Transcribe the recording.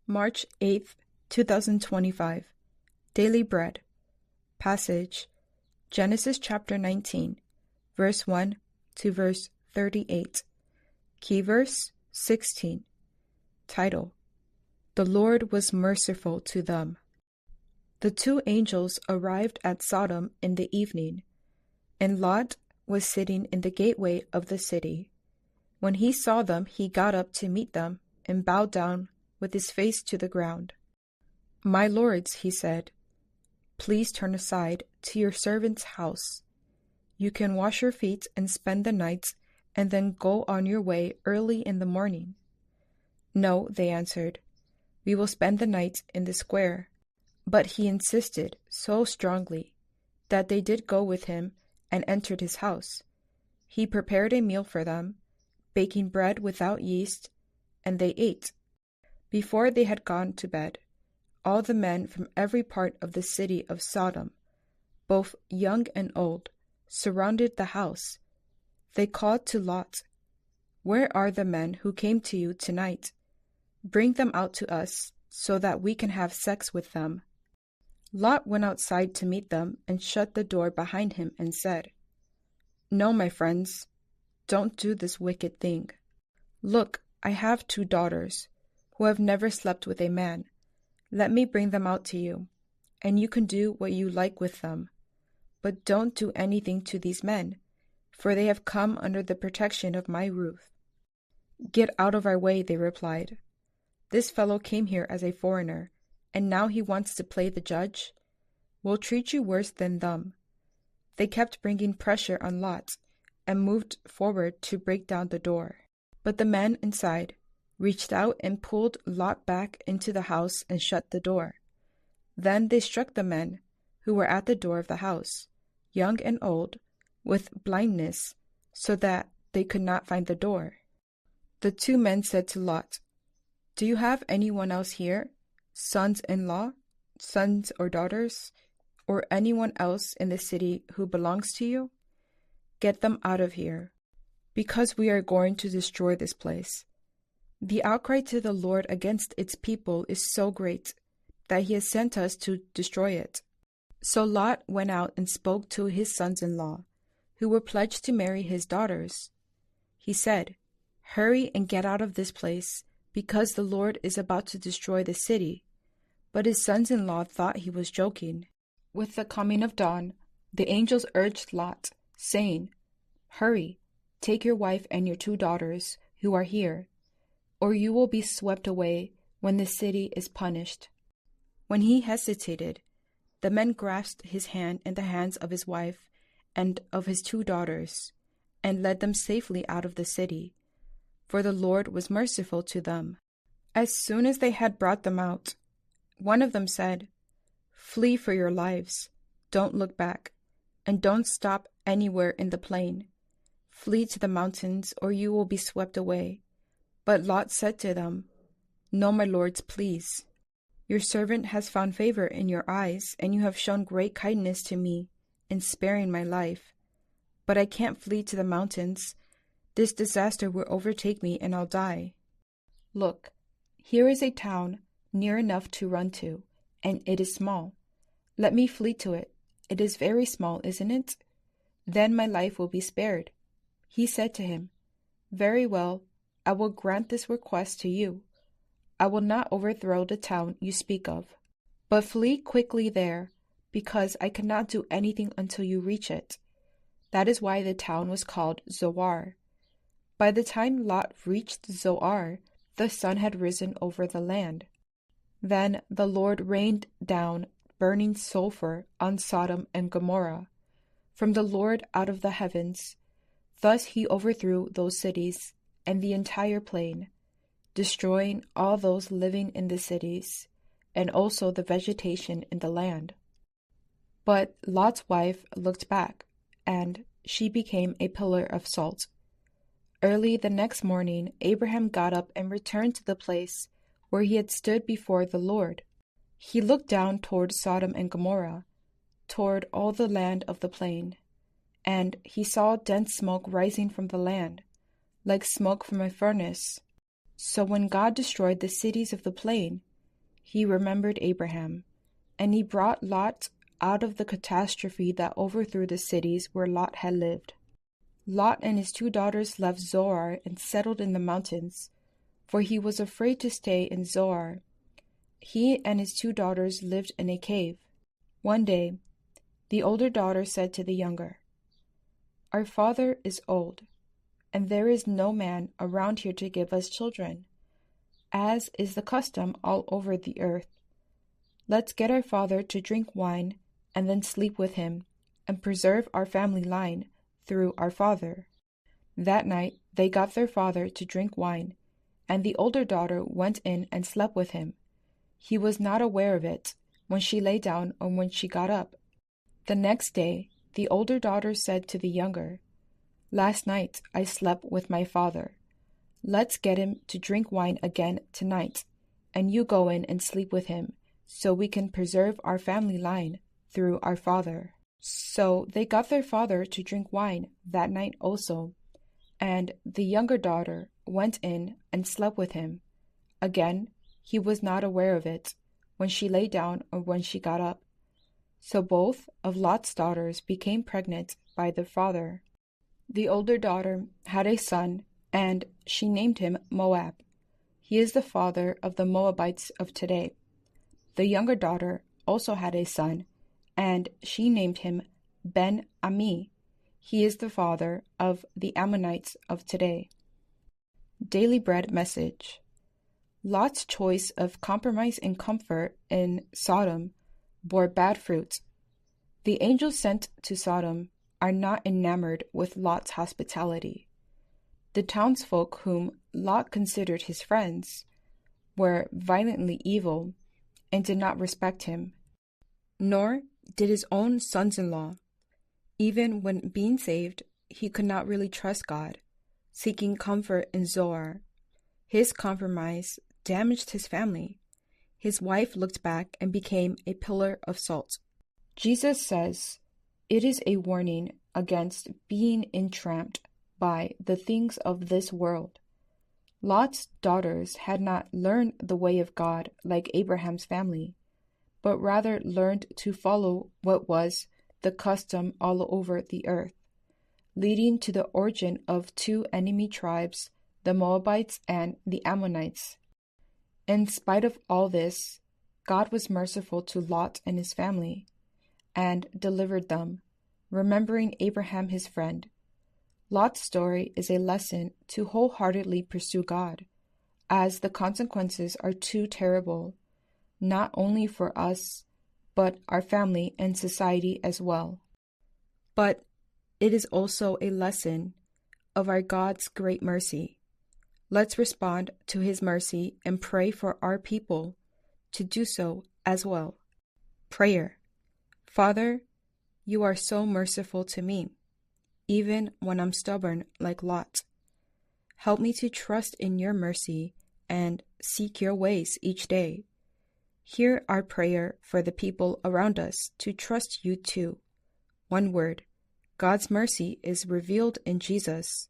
March 8th, 2025. Daily Bread. Passage: Genesis chapter 19, verse 1 to verse 38. Key verse 16. Title: The Lord was merciful to them. The two angels arrived at Sodom in the evening, and Lot was sitting in the gateway of the city. When he saw them, he got up to meet them and bowed down with his face to the ground. "My lords," he said, "please turn aside to your servant's house. You can wash your feet and spend the night, and then go on your way early in the morning." "No," they answered, "we will spend the night in the square." But he insisted so strongly that they did go with him and entered his house. He prepared a meal for them, baking bread without yeast, and they ate. Before they had gone to bed, all the men from every part of the city of Sodom, both young and old, surrounded the house. They called to Lot, "Where are the men who came to you tonight? Bring them out to us so that we can have sex with them." Lot went outside to meet them and shut the door behind him and said, "No, my friends, don't do this wicked thing. Look, I have 2 daughters who have never slept with a man. Let me bring them out to you, and you can do what you like with them. But don't do anything to these men, for they have come under the protection of my roof." "Get out of our way," they replied. "This fellow came here as a foreigner, and now he wants to play the judge. We'll treat you worse than them." They kept bringing pressure on Lot and moved forward to break down the door. But the men inside reached out and pulled Lot back into the house and shut the door. Then they struck the men who were at the door of the house, young and old, with blindness, so that they could not find the door. The 2 men said to Lot, "Do you have anyone else here, sons-in-law, sons or daughters, or anyone else in the city who belongs to you? Get them out of here, because we are going to destroy this place. The outcry to the Lord against its people is so great that he has sent us to destroy it." So Lot went out and spoke to his sons-in-law, who were pledged to marry his daughters. He said, "Hurry and get out of this place, because the Lord is about to destroy the city." But his sons-in-law thought he was joking. With the coming of dawn, the angels urged Lot, saying, "Hurry, take your wife and your 2 daughters who are here, or you will be swept away when the city is punished." When he hesitated, the men grasped his hand in the hands of his wife and of his 2 daughters, and led them safely out of the city, for the Lord was merciful to them. As soon as they had brought them out, one of them said, "Flee for your lives, don't look back, and don't stop anywhere in the plain. Flee to the mountains, or you will be swept away." But Lot said to them, "No, my lords, please. Your servant has found favor in your eyes, and you have shown great kindness to me in sparing my life. But I can't flee to the mountains. This disaster will overtake me, and I'll die. Look, here is a town near enough to run to, and it is small. Let me flee to it. It is very small, isn't it? Then my life will be spared." He said to him, "Very well, I will grant this request to you. I will not overthrow the town you speak of. But flee quickly there, because I cannot do anything until you reach it." That is why the town was called Zoar. By the time Lot reached Zoar, the sun had risen over the land. Then the Lord rained down burning sulfur on Sodom and Gomorrah from the Lord out of the heavens. Thus he overthrew those cities and the entire plain, destroying all those living in the cities, and also the vegetation in the land. But Lot's wife looked back, and she became a pillar of salt. Early the next morning, Abraham got up and returned to the place where he had stood before the Lord. He looked down toward Sodom and Gomorrah, toward all the land of the plain, and he saw dense smoke rising from the land, like smoke from a furnace. So when God destroyed the cities of the plain, he remembered Abraham, and he brought Lot out of the catastrophe that overthrew the cities where Lot had lived. Lot and his 2 daughters left Zoar and settled in the mountains, for he was afraid to stay in Zoar. He and his 2 daughters lived in a cave. One day, the older daughter said to the younger, "Our father is old, and there is no man around here to give us children, as is the custom all over the earth. Let's get our father to drink wine and then sleep with him, and preserve our family line through our father." That night they got their father to drink wine, and the older daughter went in and slept with him. He was not aware of it when she lay down or when she got up. The next day the older daughter said to the younger, "Last night I slept with my father. Let's get him to drink wine again tonight, and you go in and sleep with him, so we can preserve our family line through our father." So they got their father to drink wine that night also, and the younger daughter went in and slept with him. Again, he was not aware of it when she lay down or when she got up. So both of Lot's daughters became pregnant by their father. The older daughter had a son, and she named him Moab. He is the father of the Moabites of today. The younger daughter also had a son, and she named him Ben-Ami. He is the father of the Ammonites of today. Daily Bread Message. Lot's choice of compromise and comfort in Sodom bore bad fruit. The angels sent to Sodom are not enamored with Lot's hospitality. The townsfolk whom Lot considered his friends were violently evil and did not respect him, nor did his own sons-in-law. Even when being saved, he could not really trust God, seeking comfort in Zoar. His compromise damaged his family. His wife looked back and became a pillar of salt. Jesus says, "It is a warning against being entrapped by the things of this world." Lot's daughters had not learned the way of God like Abraham's family, but rather learned to follow what was the custom all over the earth, leading to the origin of 2 enemy tribes, the Moabites and the Ammonites. In spite of all this, God was merciful to Lot and his family, and delivered them, remembering Abraham his friend. Lot's story is a lesson to wholeheartedly pursue God, as the consequences are too terrible, not only for us, but our family and society as well. But it is also a lesson of our God's great mercy. Let's respond to his mercy and pray for our people to do so as well. Prayer. Father, you are so merciful to me, even when I'm stubborn like Lot. Help me to trust in your mercy and seek your ways each day. Hear our prayer for the people around us to trust you too. One word, God's mercy is revealed in Jesus.